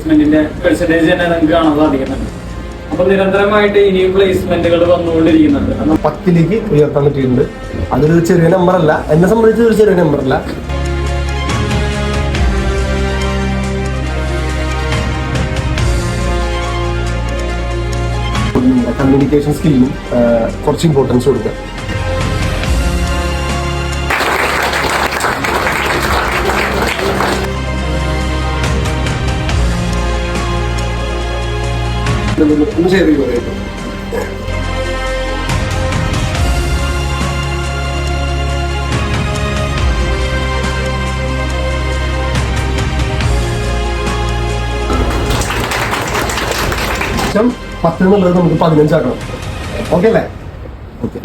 പ്ലേസ്മെന്റിന്റെ percentage തന്നെ നിങ്ങൾക്ക് കാണാൻ സാധിക്കുന്നുണ്ട്. അപ്പൊ നിരന്തരമായിട്ട് ഇനിയും പ്ലേസ്മെന്റുകൾ വന്നുകൊണ്ടിരിക്കുന്നുണ്ട്. 10ലേക്ക് ഉയർത്താൻ പറ്റിയിട്ടുണ്ട്. അതൊരു ചെറിയ നമ്പർ അല്ല, എന്നെ സംബന്ധിച്ച് ഒരു ചെറിയ നമ്പർ അല്ല. കമ്മ്യൂണിക്കേഷൻ സ്കില്ലിനും കുറച്ച് ഇമ്പോർട്ടൻസ് കൊടുക്കുക. ഷെയർ ചെയ്യുക. ും 10 എന്നുള്ളത് നമുക്ക് 15 ആക്കണം. ഓക്കെ അല്ലേ? ഓക്കെ.